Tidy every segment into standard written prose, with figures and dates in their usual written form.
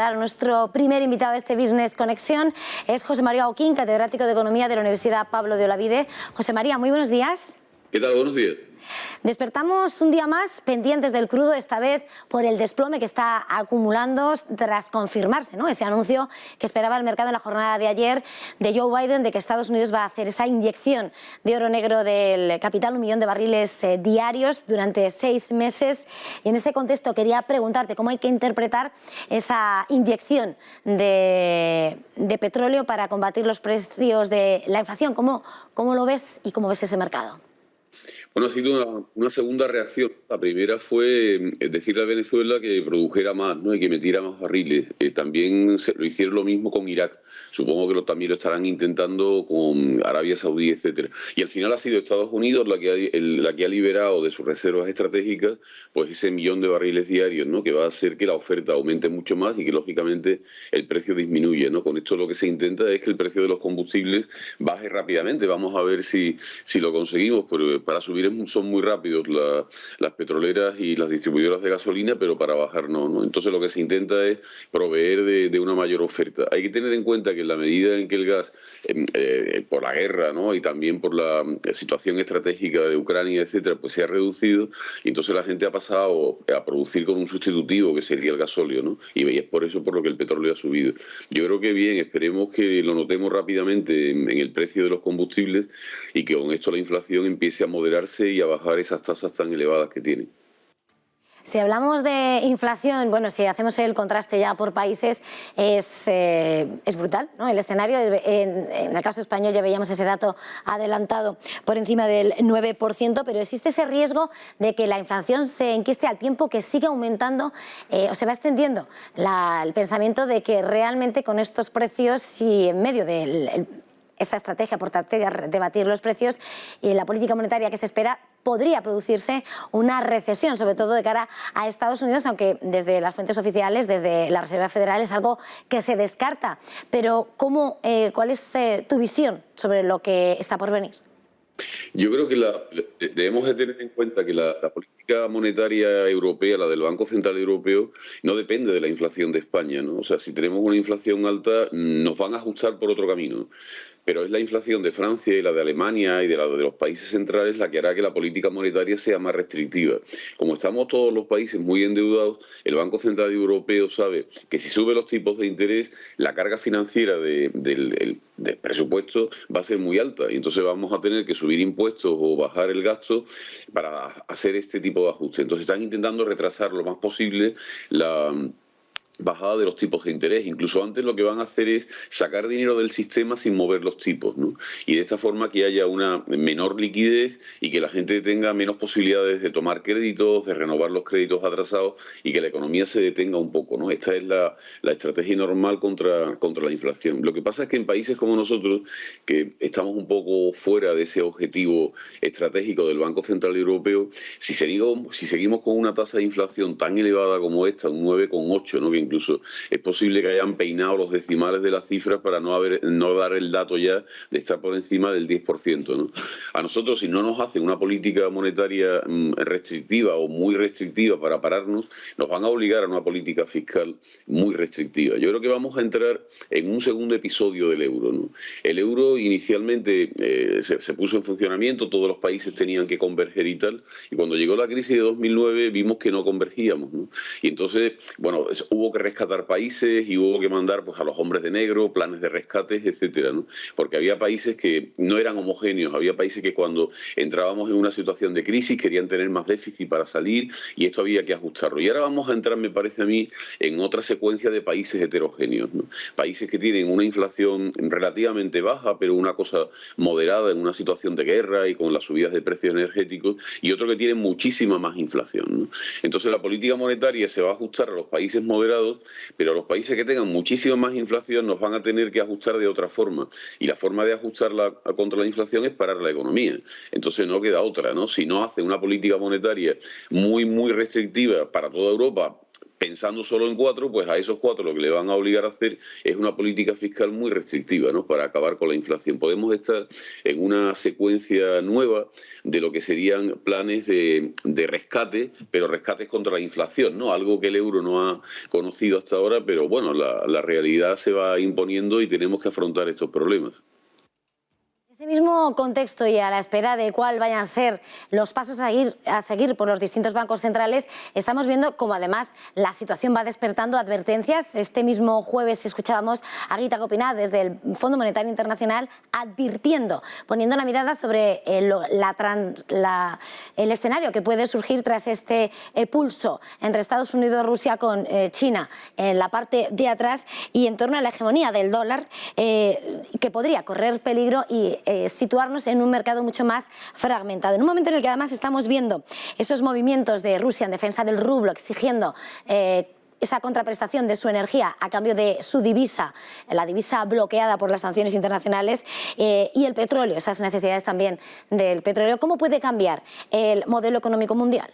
saludar a nuestro primer invitado de este Business Conexión. Es José María Oquín, catedrático de Economía de la Universidad Pablo de Olavide. José María, muy buenos días. ¿Qué tal? Buenos días. Despertamos un día más pendientes del crudo, esta vez por el desplome que está acumulando tras confirmarse, ¿no?, ese anuncio que esperaba el mercado en la jornada de ayer de Joe Biden de que Estados Unidos va a hacer esa inyección de oro negro del capital, 1 millón de barriles diarios durante 6 meses. Y en este contexto quería preguntarte cómo hay que interpretar esa inyección de petróleo para combatir los precios de la inflación. ¿Cómo lo ves y cómo ves ese mercado? Bueno, ha sido una segunda reacción. La primera fue decirle a Venezuela que produjera más, ¿no?, y que metiera más barriles. También lo hicieron lo mismo con Irak. Supongo que también lo estarán intentando con Arabia Saudí, etcétera. Y al final ha sido Estados Unidos la que ha liberado de sus reservas estratégicas pues ese 1 millón de barriles diarios, ¿no?, que va a hacer que la oferta aumente mucho más y que lógicamente el precio disminuya, ¿no? Con esto lo que se intenta es que el precio de los combustibles baje rápidamente. Vamos a ver si lo conseguimos, pero para subir son muy rápidos las petroleras y las distribuidoras de gasolina, pero para bajar no. Entonces lo que se intenta es proveer de una mayor oferta. Hay que tener en cuenta que en la medida en que el gas, por la guerra, ¿no?, y también por la situación estratégica de Ucrania, etcétera, pues se ha reducido, y entonces la gente ha pasado a producir con un sustitutivo que sería el gasóleo, ¿no? Y es por eso por lo que el petróleo ha subido. Yo creo que bien, esperemos que lo notemos rápidamente en el precio de los combustibles y que con esto la inflación empiece a moderarse y a bajar esas tasas tan elevadas que tiene. Si hablamos de inflación, bueno, si hacemos el contraste ya por países, es brutal, ¿no? El escenario, en el caso español ya veíamos ese dato adelantado por encima del 9%, pero existe ese riesgo de que la inflación se enquiste al tiempo que sigue aumentando o se va extendiendo el pensamiento de que realmente con estos precios, si en medio de esa estrategia por tratar de batir los precios y la política monetaria que se espera, podría producirse una recesión, sobre todo de cara a Estados Unidos, aunque desde las fuentes oficiales, desde la Reserva Federal, es algo que se descarta. Pero ¿cuál es tu visión sobre lo que está por venir? Yo creo que debemos de tener en cuenta que la política monetaria europea, la del Banco Central Europeo, no depende de la inflación de España, ¿no? O sea, si tenemos una inflación alta, nos van a ajustar por otro camino. Pero es la inflación de Francia y la de Alemania y de los países centrales la que hará que la política monetaria sea más restrictiva. Como estamos todos los países muy endeudados, el Banco Central Europeo sabe que si sube los tipos de interés, la carga financiera del presupuesto va a ser muy alta. Y entonces vamos a tener que subir impuestos o bajar el gasto para hacer este tipo de ajuste. Entonces están intentando retrasar lo más posible la bajada de los tipos de interés. Incluso antes lo que van a hacer es sacar dinero del sistema sin mover los tipos, ¿no? Y de esta forma que haya una menor liquidez y que la gente tenga menos posibilidades de tomar créditos, de renovar los créditos atrasados y que la economía se detenga un poco, ¿no? Esta es la estrategia normal contra la inflación. Lo que pasa es que en países como nosotros, que estamos un poco fuera de ese objetivo estratégico del Banco Central Europeo, si seguimos con una tasa de inflación tan elevada como esta, un 9,8, ¿no?, que incluso es posible que hayan peinado los decimales de las cifras para no dar el dato ya de estar por encima del 10%, ¿no? A nosotros, si no nos hacen una política monetaria restrictiva o muy restrictiva para pararnos, nos van a obligar a una política fiscal muy restrictiva. Yo creo que vamos a entrar en un segundo episodio del euro, ¿no? El euro inicialmente se puso en funcionamiento, todos los países tenían que converger y tal, y cuando llegó la crisis de 2009 vimos que no convergíamos, ¿no? Y entonces, bueno, hubo que rescatar países y hubo que mandar pues a los hombres de negro, planes de rescates, etcétera, ¿no? Porque había países que no eran homogéneos, había países que cuando entrábamos en una situación de crisis querían tener más déficit para salir y esto había que ajustarlo. Y ahora vamos a entrar, me parece a mí, en otra secuencia de países heterogéneos, ¿no? Países que tienen una inflación relativamente baja, pero una cosa moderada en una situación de guerra y con las subidas de precios energéticos, y otros que tienen muchísima más inflación, ¿no? Entonces la política monetaria se va a ajustar a los países moderados, pero los países que tengan muchísima más inflación nos van a tener que ajustar de otra forma. Y la forma de ajustarla contra la inflación es parar la economía. Entonces no queda otra, ¿no? Si no hacen una política monetaria muy, muy restrictiva para toda Europa, pensando solo en 4, pues a esos 4 lo que le van a obligar a hacer es una política fiscal muy restrictiva, ¿no?, para acabar con la inflación. Podemos estar en una secuencia nueva de lo que serían planes de rescate, pero rescates contra la inflación, ¿no?, algo que el euro no ha conocido hasta ahora, pero bueno, la realidad se va imponiendo y tenemos que afrontar estos problemas. En ese mismo contexto y a la espera de cuál vayan a ser los pasos a seguir por los distintos bancos centrales, estamos viendo cómo además la situación va despertando advertencias. Este mismo jueves escuchábamos a Gita Gopinath desde el Fondo Monetario Internacional advirtiendo, poniendo la mirada sobre el escenario que puede surgir tras este pulso entre Estados Unidos y Rusia con China en la parte de atrás y en torno a la hegemonía del dólar, que podría correr peligro y situarnos en un mercado mucho más fragmentado. En un momento en el que además estamos viendo esos movimientos de Rusia en defensa del rublo, exigiendo esa contraprestación de su energía a cambio de su divisa, la divisa bloqueada por las sanciones internacionales, y el petróleo, esas necesidades también del petróleo. ¿Cómo puede cambiar el modelo económico mundial?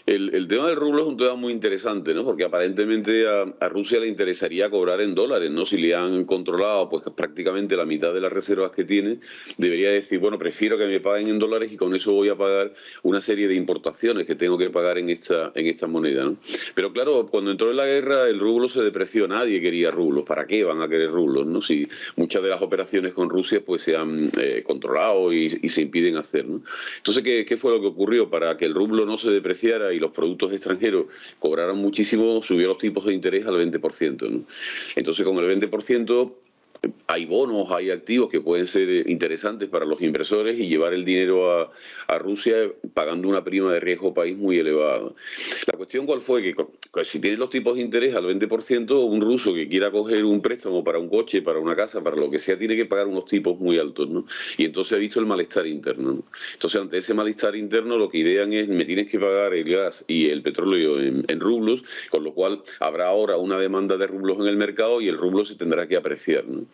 El tema del rublo es un tema muy interesante, ¿no?, porque aparentemente a Rusia le interesaría cobrar en dólares, ¿no? Si le han controlado pues prácticamente la mitad de las reservas que tiene, debería decir, bueno, prefiero que me paguen en dólares y con eso voy a pagar una serie de importaciones que tengo que pagar en esta moneda, ¿no? Pero claro, cuando entró en la guerra el rublo se depreció, nadie quería rublos. ¿Para qué van a querer rublos, no? Si muchas de las operaciones con Rusia pues se han controlado y se impiden hacer, ¿no? Entonces, ¿qué fue lo que ocurrió? Para que el rublo no se depreciara y los productos extranjeros cobraron muchísimo, subió los tipos de interés al 20%, ¿no? Entonces, con el 20%... hay bonos, hay activos que pueden ser interesantes para los inversores y llevar el dinero a Rusia pagando una prima de riesgo país muy elevada. La cuestión cuál fue, que si tienes los tipos de interés al 20%, un ruso que quiera coger un préstamo para un coche, para una casa, para lo que sea, tiene que pagar unos tipos muy altos, ¿no? Y entonces ha visto el malestar interno, ¿no? Entonces, ante ese malestar interno, lo que idean es, me tienes que pagar el gas y el petróleo en rublos, con lo cual habrá ahora una demanda de rublos en el mercado y el rublo se tendrá que apreciar, ¿no?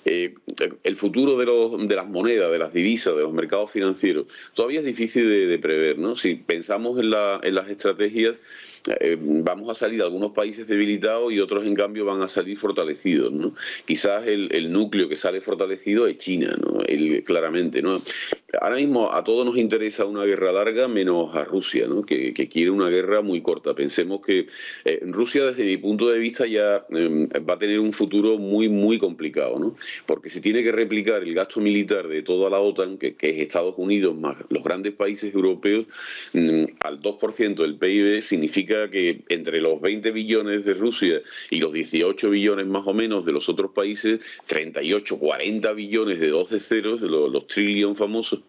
El futuro de las monedas, de las divisas, de los mercados financieros, todavía es difícil de prever, ¿no? Si pensamos en las estrategias, vamos a salir algunos países debilitados y otros en cambio van a salir fortalecidos, ¿no? Quizás el núcleo que sale fortalecido es China, ¿no? Claramente, ¿no? Ahora mismo a todos nos interesa una guerra larga, menos a Rusia, ¿no?, que quiere una guerra muy corta. Pensemos que Rusia, desde mi punto de vista, ya va a tener un futuro muy, muy complicado, ¿no? Porque si tiene que replicar el gasto militar de toda la OTAN, que es Estados Unidos más los grandes países europeos, al 2% del PIB, significa que entre los 20 billones de Rusia y los 18 billones más o menos de los otros países, 38, 40 billones de 12 ceros, los trillion famosos,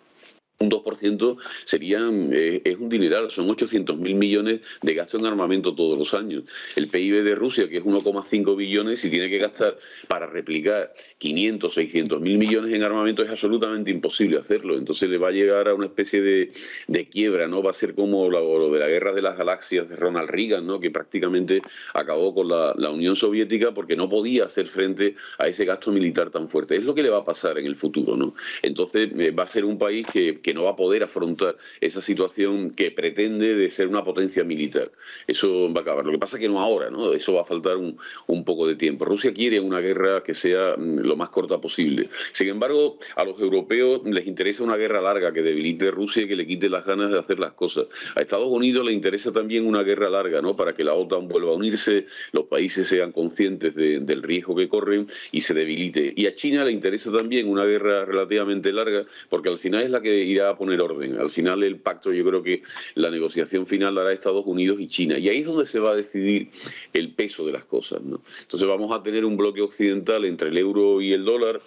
un 2% es un dineral, son 800.000 millones de gasto en armamento todos los años. El PIB de Rusia, que es 1,5 billones, si tiene que gastar para replicar 500, 600.000 millones en armamento, es absolutamente imposible hacerlo. Entonces le va a llegar a una especie de quiebra, ¿no? Va a ser como lo de la guerra de las galaxias de Ronald Reagan, ¿no?, que prácticamente acabó con la Unión Soviética porque no podía hacer frente a ese gasto militar tan fuerte. Es lo que le va a pasar en el futuro, ¿no? Entonces va a ser un país que no va a poder afrontar esa situación que pretende de ser una potencia militar. Eso va a acabar. Lo que pasa es que no ahora, ¿no? Eso va a faltar un poco de tiempo. Rusia quiere una guerra que sea lo más corta posible. Sin embargo, a los europeos les interesa una guerra larga que debilite Rusia y que le quite las ganas de hacer las cosas. A Estados Unidos le interesa también una guerra larga, ¿no?, para que la OTAN vuelva a unirse, los países sean conscientes del riesgo que corren y se debilite. Y a China le interesa también una guerra relativamente larga, porque al final es la que irá a poner orden. Al final el pacto, yo creo que la negociación final la hará Estados Unidos y China. Y ahí es donde se va a decidir el peso de las cosas, ¿no? Entonces vamos a tener un bloque occidental entre el euro y el dólar.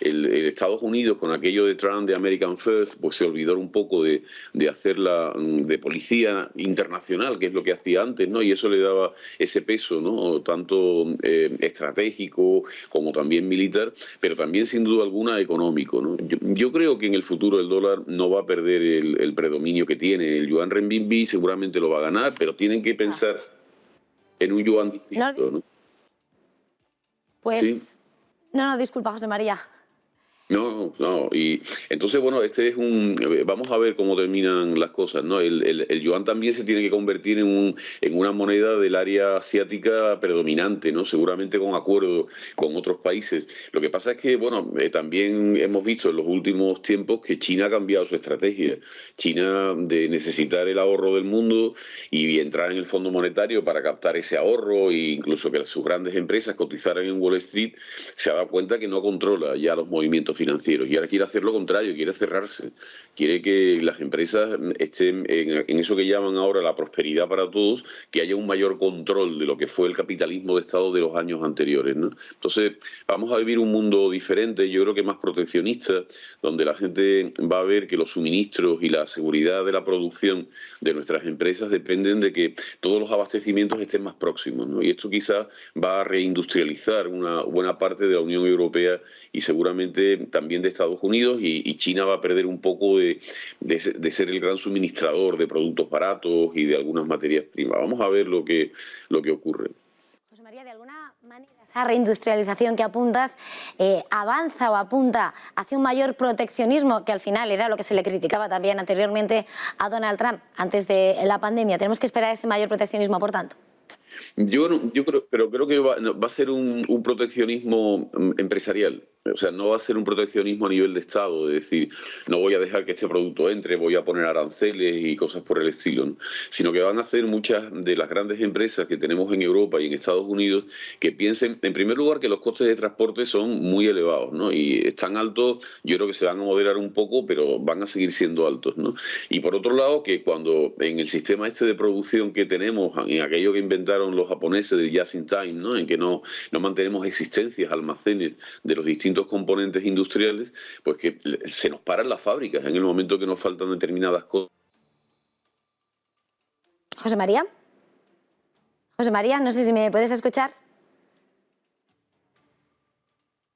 El Estados Unidos, con aquello de Trump, de American First, pues se olvidó un poco de hacerla de policía internacional, que es lo que hacía antes, ¿no? Y eso le daba ese peso, ¿no?, tanto estratégico como también militar, pero también sin duda alguna económico, ¿no? Yo creo que en el futuro el dólar no va a perder el predominio que tiene. El yuan renminbi seguramente lo va a ganar, pero tienen que pensar en un yuan distinto, ¿no? Pues, ¿Sí? no, disculpa, José María. No, no, y entonces, bueno, vamos a ver cómo terminan las cosas, ¿no? El yuan también se tiene que convertir en una moneda del área asiática predominante, ¿no? Seguramente con acuerdo con otros países. Lo que pasa es que, bueno, también hemos visto en los últimos tiempos que China ha cambiado su estrategia. China, de necesitar el ahorro del mundo y entrar en el Fondo Monetario para captar ese ahorro e incluso que sus grandes empresas cotizaran en Wall Street, se ha dado cuenta que no controla ya los movimientos financieros y ahora quiere hacer lo contrario, quiere cerrarse, quiere que las empresas estén en eso que llaman ahora la prosperidad para todos, que haya un mayor control de lo que fue el capitalismo de Estado de los años anteriores, ¿no? Entonces, vamos a vivir un mundo diferente, yo creo que más proteccionista, donde la gente va a ver que los suministros y la seguridad de la producción de nuestras empresas dependen de que todos los abastecimientos estén más próximos, ¿no? Y esto quizás va a reindustrializar una buena parte de la Unión Europea y seguramente también de Estados Unidos, y China va a perder un poco de ser el gran suministrador de productos baratos y de algunas materias primas. Vamos a ver lo que ocurre. José María, de alguna manera esa reindustrialización que apuntas avanza o apunta hacia un mayor proteccionismo, que al final era lo que se le criticaba también anteriormente a Donald Trump antes de la pandemia. Tenemos que esperar ese mayor proteccionismo, por tanto. Pero creo que va a ser un proteccionismo empresarial. O sea, no va a ser un proteccionismo a nivel de Estado, es decir, no voy a dejar que este producto entre, voy a poner aranceles y cosas por el estilo, ¿no? Sino que van a hacer muchas de las grandes empresas que tenemos en Europa y en Estados Unidos que piensen, en primer lugar, que los costes de transporte son muy elevados, ¿no? Y están altos, yo creo que se van a moderar un poco, pero van a seguir siendo altos, ¿no? Y por otro lado, que cuando en el sistema este de producción que tenemos, en aquello que inventaron los japoneses de just in time, ¿no? En que no mantenemos existencias, almacenes de los distintos componentes industriales, pues que se nos paran las fábricas en el momento que nos faltan determinadas cosas. José María. José María, no sé si me puedes escuchar.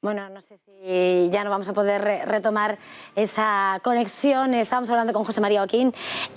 Bueno, no sé si ya no vamos a poder retomar esa conexión. Estábamos hablando con José María Joaquín.